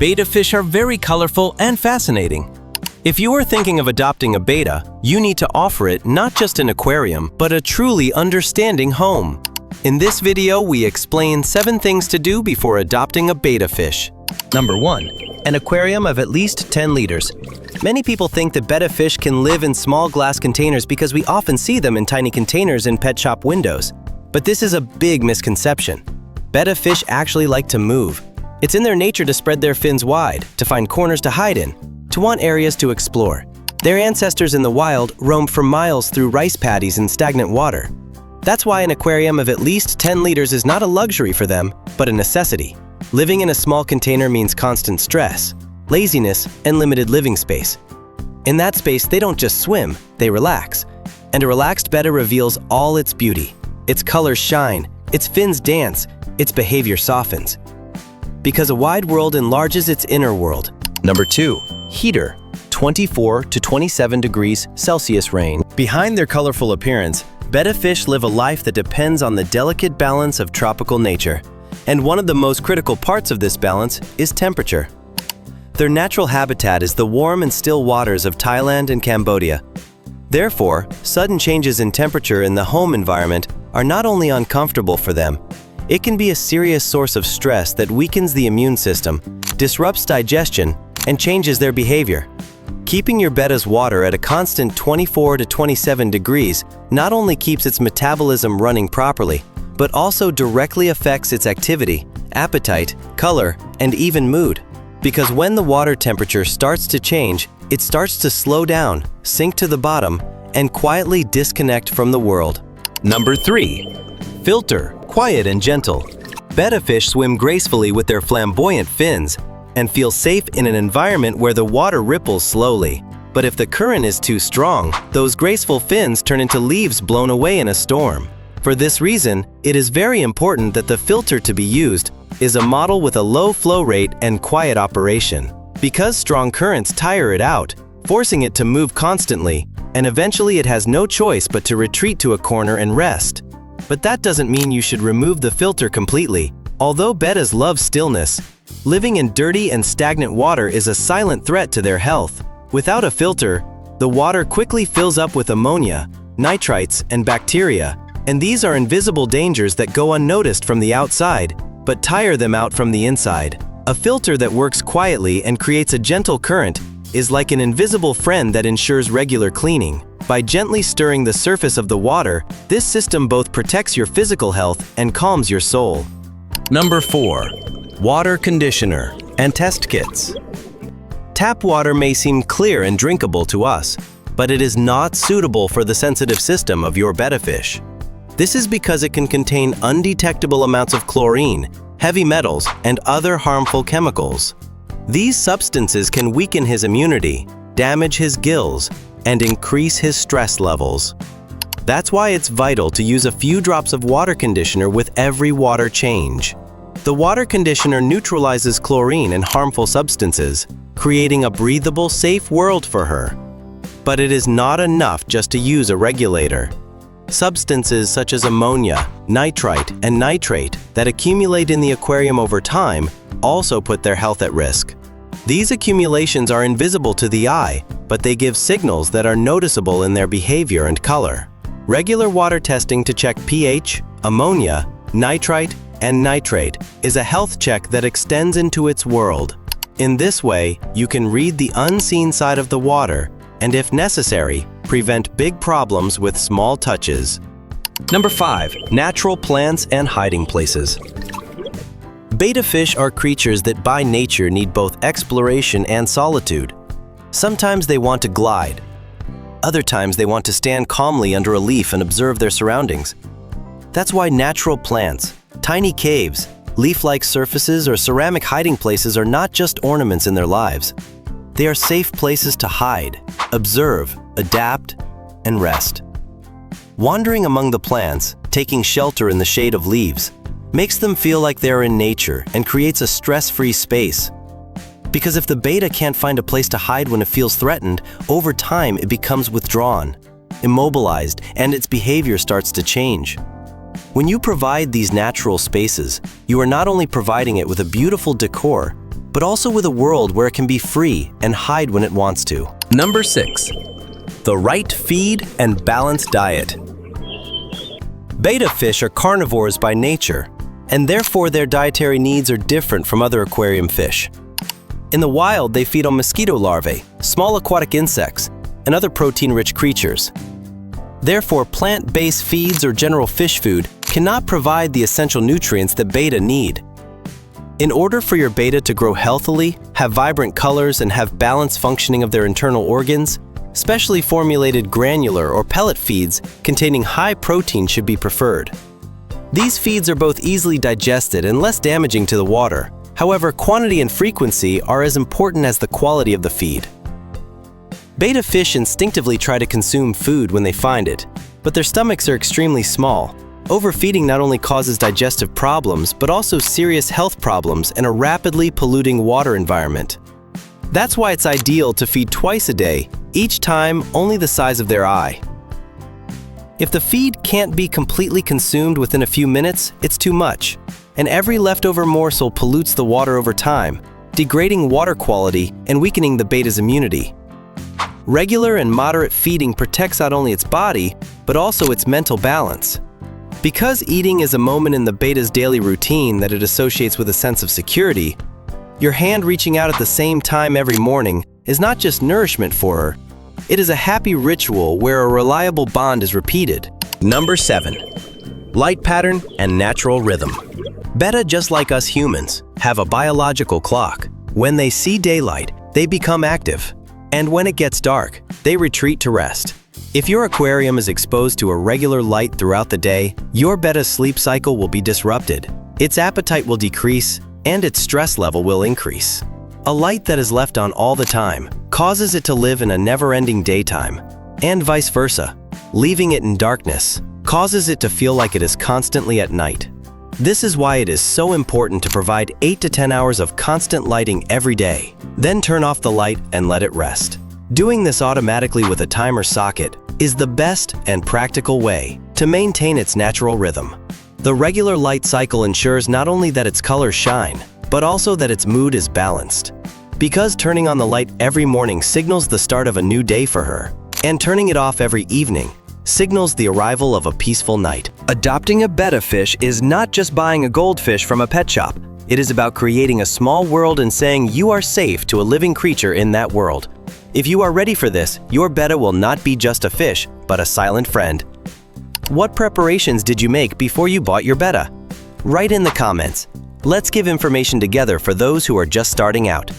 Betta fish are very colorful and fascinating. If you are thinking of adopting a betta, you need to offer it not just an aquarium, but a truly understanding home. In this video, we explain 7 things to do before adopting a betta fish. Number 1. An aquarium of at least 10 liters. Many people think that betta fish can live in small glass containers because we often see them in tiny containers in pet shop windows. But this is a big misconception. Betta fish actually like to move. It's in their nature to spread their fins wide, to find corners to hide in, to want areas to explore. Their ancestors in the wild roamed for miles through rice paddies and stagnant water. That's why an aquarium of at least 10 liters is not a luxury for them, but a necessity. Living in a small container means constant stress, laziness, and limited living space. In that space, they don't just swim, they relax. And a relaxed betta reveals all its beauty. Its colors shine, its fins dance, its behavior softens. Because a wide world enlarges its inner world. Number 2. Heater. 24 to 27 degrees Celsius range. Behind their colorful appearance, betta fish live a life that depends on the delicate balance of tropical nature. And one of the most critical parts of this balance is temperature. Their natural habitat is the warm and still waters of Thailand and Cambodia. Therefore, sudden changes in temperature in the home environment are not only uncomfortable for them, it can be a serious source of stress that weakens the immune system, disrupts digestion, and changes their behavior. Keeping your betta's water at a constant 24 to 27 degrees not only keeps its metabolism running properly, but also directly affects its activity, appetite, color, and even mood. Because when the water temperature starts to change, it starts to slow down, sink to the bottom, and quietly disconnect from the world. Number 3. Filter, quiet and gentle. Betta fish swim gracefully with their flamboyant fins and feel safe in an environment where the water ripples slowly. But if the current is too strong, those graceful fins turn into leaves blown away in a storm. For this reason, it is very important that the filter to be used is a model with a low flow rate and quiet operation. Because strong currents tire it out, forcing it to move constantly, and eventually it has no choice but to retreat to a corner and rest. But that doesn't mean you should remove the filter completely. Although bettas love stillness, living in dirty and stagnant water is a silent threat to their health. Without a filter, the water quickly fills up with ammonia, nitrites, and bacteria, and these are invisible dangers that go unnoticed from the outside, but tire them out from the inside. A filter that works quietly and creates a gentle current is like an invisible friend that ensures regular cleaning. By gently stirring the surface of the water, this system both protects your physical health and calms your soul. Number 4. Water conditioner and test kits. Tap water may seem clear and drinkable to us, but it is not suitable for the sensitive system of your betta fish. This is because it can contain undetectable amounts of chlorine, heavy metals, and other harmful chemicals. These substances can weaken his immunity, damage his gills, and increase his stress levels. That's why it's vital to use a few drops of water conditioner with every water change. The water conditioner neutralizes chlorine and harmful substances, creating a breathable, safe world for her. But it is not enough just to use a regulator. Substances such as ammonia, nitrite, and nitrate that accumulate in the aquarium over time also put their health at risk. These accumulations are invisible to the eye, but they give signals that are noticeable in their behavior and color. Regular water testing to check pH, ammonia, nitrite, and nitrate is a health check that extends into its world. In this way, you can read the unseen side of the water and, if necessary, prevent big problems with small touches. Number 5. Natural plants and hiding places. Betta fish are creatures that by nature need both exploration and solitude. Sometimes they want to glide. Other times they want to stand calmly under a leaf and observe their surroundings. That's why natural plants, tiny caves, leaf-like surfaces, or ceramic hiding places are not just ornaments in their lives. They are safe places to hide, observe, adapt, and rest. Wandering among the plants, taking shelter in the shade of leaves, makes them feel like they're in nature and creates a stress-free space. Because if the betta can't find a place to hide when it feels threatened, over time it becomes withdrawn, immobilized, and its behavior starts to change. When you provide these natural spaces, you are not only providing it with a beautiful decor, but also with a world where it can be free and hide when it wants to. Number 6. The right feed and balanced diet. Betta fish are carnivores by nature, and therefore their dietary needs are different from other aquarium fish. In the wild, they feed on mosquito larvae, small aquatic insects, and other protein-rich creatures. Therefore, plant-based feeds or general fish food cannot provide the essential nutrients that betta need. In order for your betta to grow healthily, have vibrant colors, and have balanced functioning of their internal organs, specially formulated granular or pellet feeds containing high protein should be preferred. These feeds are both easily digested and less damaging to the water. However, quantity and frequency are as important as the quality of the feed. Betta fish instinctively try to consume food when they find it, but their stomachs are extremely small. Overfeeding not only causes digestive problems, but also serious health problems in a rapidly polluting water environment. That's why it's ideal to feed twice a day, each time only the size of their eye. If the feed can't be completely consumed within a few minutes, it's too much, and every leftover morsel pollutes the water over time, degrading water quality and weakening the betta's immunity. Regular and moderate feeding protects not only its body, but also its mental balance. Because eating is a moment in the betta's daily routine that it associates with a sense of security, your hand reaching out at the same time every morning is not just nourishment for her, it is a happy ritual where a reliable bond is repeated. Number 7. Light pattern and natural rhythm. Betta, just like us humans, have a biological clock. When they see daylight, they become active. And when it gets dark, they retreat to rest. If your aquarium is exposed to irregular light throughout the day, your betta's sleep cycle will be disrupted. Its appetite will decrease, and its stress level will increase. A light that is left on all the time causes it to live in a never-ending daytime, and vice versa. Leaving it in darkness causes it to feel like it is constantly at night. This is why it is so important to provide 8 to 10 hours of constant lighting every day, then turn off the light and let it rest. Doing this automatically with a timer socket is the best and practical way to maintain its natural rhythm. The regular light cycle ensures not only that its colors shine, but also that its mood is balanced. Because turning on the light every morning signals the start of a new day for her, and turning it off every evening signals the arrival of a peaceful night. Adopting a betta fish is not just buying a goldfish from a pet shop. It is about creating a small world and saying you are safe to a living creature in that world. If you are ready for this, your betta will not be just a fish, but a silent friend. What preparations did you make before you bought your betta? Write in the comments. Let's give information together for those who are just starting out.